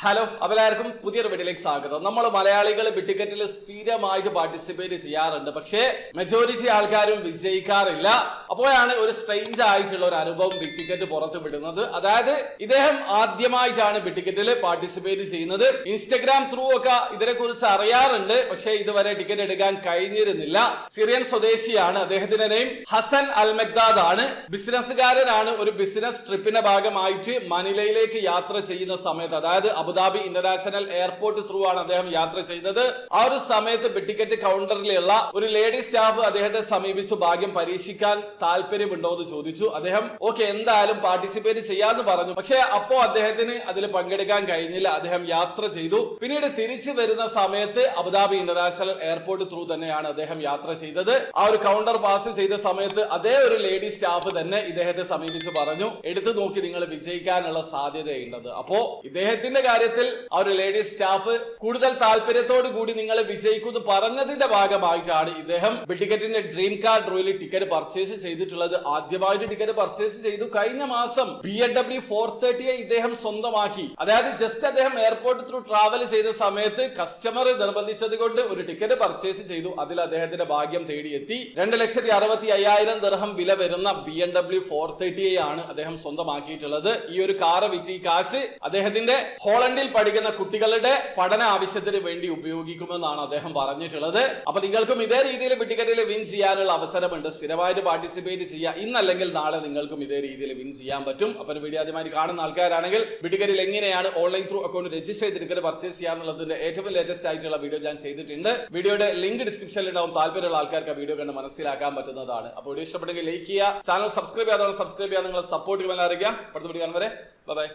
Hello, എല്ലാവർക്കും പുതിയൊരു വീഡിയോയിലേക്ക് സ്വാഗതം. നമ്മൾ മലയാളികൾ ബിഗ് ടിക്കറ്റിൽ സ്ഥിരമായിട്ട് പാർട്ടിസിപ്പേറ്റ് ചെയ്യാറുണ്ട്, പക്ഷേ മെജോറിറ്റി ആൾക്കാരും വിജയിക്കാറില്ല. അപ്പോഴാണ് ഒരു സ്ട്രേഞ്ച് ആയിട്ടുള്ള ഒരു അനുഭവം ബിഗ് ടിക്കറ്റ് പുറത്തു വിടുന്നത്. അതായത് ഇദ്ദേഹം ആദ്യമായിട്ടാണ് ബിഗ് ടിക്കറ്റിൽ പാർട്ടിസിപ്പേറ്റ് ചെയ്യുന്നത്. ഇൻസ്റ്റഗ്രാം ത്രൂ ഒക്കെ ഇതിനെ കുറിച്ച് അറിയാറുണ്ട്, പക്ഷേ ഇതുവരെ ടിക്കറ്റ് എടുക്കാൻ കഴിഞ്ഞിരുന്നില്ല. സിറിയൻ സ്വദേശിയാണ്. അദ്ദേഹത്തിന്റെ നെയിം ഹസൻ അൽ മെഗ്ദാദ് ആണ്. ബിസിനസ്സുകാരനാണ്. ഒരു ബിസിനസ് ട്രിപ്പിന്റെ ഭാഗമായിട്ട് മനിലയിലേക്ക് യാത്ര ചെയ്യുന്ന സമയത്ത്, അതായത് അബുദാബി ഇന്റർനാഷണൽ എയർപോർട്ട് ത്രൂ ആണ് അദ്ദേഹം യാത്ര ചെയ്തത്. ആ ഒരു സമയത്ത് ബിഗ് ടിക്കറ്റ് കൗണ്ടറിലുള്ള ഒരു ലേഡി സ്റ്റാഫ് അദ്ദേഹത്തെ സമീപിച്ചു. ഭാഗ്യം പരീക്ഷിക്കാൻ താല്പര്യമുണ്ടോ എന്ന് ചോദിച്ചു. അദ്ദേഹം ഓക്കെ, എന്തായാലും പാർട്ടിസിപ്പേറ്റ് ചെയ്യാന്ന് പറഞ്ഞു. പക്ഷെ അപ്പോ അദ്ദേഹത്തിന് അതിൽ പങ്കെടുക്കാൻ കഴിഞ്ഞില്ല. അദ്ദേഹം യാത്ര ചെയ്തു. പിന്നീട് തിരിച്ചു വരുന്ന സമയത്ത് അബുദാബി ഇന്റർനാഷണൽ എയർപോർട്ട് ത്രൂ തന്നെയാണ് അദ്ദേഹം യാത്ര ചെയ്തത്. ആ ഒരു കൗണ്ടർ പാസ് ചെയ്ത സമയത്ത് അതേ ഒരു ലേഡി സ്റ്റാഫ് തന്നെ ഇദ്ദേഹത്തെ സമീപിച്ച് പറഞ്ഞു, എടുത്തു നോക്കി, നിങ്ങൾ വിജയിക്കാനുള്ള സാധ്യതയുള്ളത്. അപ്പോ ഇദ്ദേഹത്തിന്റെ കാര്യത്തിൽ ആ ഒരു ലേഡി സ്റ്റാഫ് കൂടുതൽ താല്പര്യത്തോടു കൂടി നിങ്ങൾ വിജയിക്കുന്നു പറഞ്ഞതിന്റെ ഭാഗമായിട്ടാണ് ഇദ്ദേഹം ബിഗ് ടിക്കറ്റിന്റെ ഡ്രീം കാർ ഡ്രോയിൽ ടിക്കറ്റ് പർച്ചേസ് ചെയ്തിട്ടുള്ളത്. ആദ്യമായിട്ട് ടിക്കറ്റ് പർച്ചേസ് ചെയ്തു. കഴിഞ്ഞ മാസം BMW 430 ഇദ്ദേഹം സ്വന്തമാക്കി. അതായത് ജസ്റ്റ് അദ്ദേഹം എയർപോർട്ട് ത്രൂ ട്രാവൽ ചെയ്ത സമയത്ത് കസ്റ്റമർ നിർബന്ധിച്ചത് കൊണ്ട് ഒരു ടിക്കറ്റ് പർച്ചേസ് ചെയ്തു. അതിൽ അദ്ദേഹത്തിന്റെ ഭാഗ്യം തേടിയെത്തി. 2,65,000 ദിർഹം വില വരുന്ന BMW 430 ആണ് അദ്ദേഹം സ്വന്തമാക്കിയിട്ടുള്ളത്. ഈ ഒരു കാർ വിറ്റ് ഈ കാശ് അദ്ദേഹത്തിന്റെ ഹോളണ്ടിൽ പഠിക്കുന്ന കുട്ടികളുടെ പഠന ആവശ്യത്തിന് വേണ്ടി ഉപയോഗിക്കുമെന്നാണ് അദ്ദേഹം പറഞ്ഞിട്ടുള്ളത്. അപ്പൊ നിങ്ങൾക്കും ഇതേ രീതിയിൽ ബിഗ് ടിക്കറ്റിൽ വിൻ ചെയ്യാനുള്ള അവസരമുണ്ട്. സ്ഥിരമായിട്ട് പാർട്ടിസിപ്പേറ്റ് ചെയ്യുക. ഇന്നല്ലെങ്കിൽ നാളെ നിങ്ങൾക്കും ഇതേ രീതിയിൽ വിൻ ചെയ്യാൻ പറ്റും. അപ്പൊ വീഡിയോ ആദ്യമായി കാണുന്ന ആൾക്കാരാണെങ്കിൽ ബിഗ് ടിക്കറ്റിൽ എങ്ങനെയാണ് ഓൺലൈൻ ത്രൂ അക്കൗണ്ട് രജിസ്റ്റർ ചെയ്ത് ടിക്കറ്റ് പർച്ചേസ് ചെയ്യാന്നുള്ളതിന്റെ ഏറ്റവും ലേറ്റസ്റ്റ് ആയിട്ടുള്ള വീഡിയോ ഞാൻ ചെയ്തിട്ടുണ്ട്. വീഡിയോയുടെ ലിങ്ക് ഡിസ്ക്രിപ്ഷനിൽ ഉണ്ടാവും. താല്പര്യമുള്ള ആൾക്കാർക്ക് വീഡിയോ കണ്ട് മനസ്സിലാക്കാൻ പറ്റുന്നതാണ്. അപ്പോൾ വീഡിയോ ഇഷ്ടപ്പെട്ടെങ്കിൽ ലൈക്ക് ചെയ്യുക, ചാനൽ സബ്സ്ക്രൈബ് ചെയ്യാതെ സബ്സ്ക്രൈബ് ചെയ്യാൻ നിങ്ങളെ സപ്പോർട്ട് ചെയ്യാൻ അറിയിക്കുക. അടുത്ത വീഡിയോ കാണുന്നവരെ ബൈ.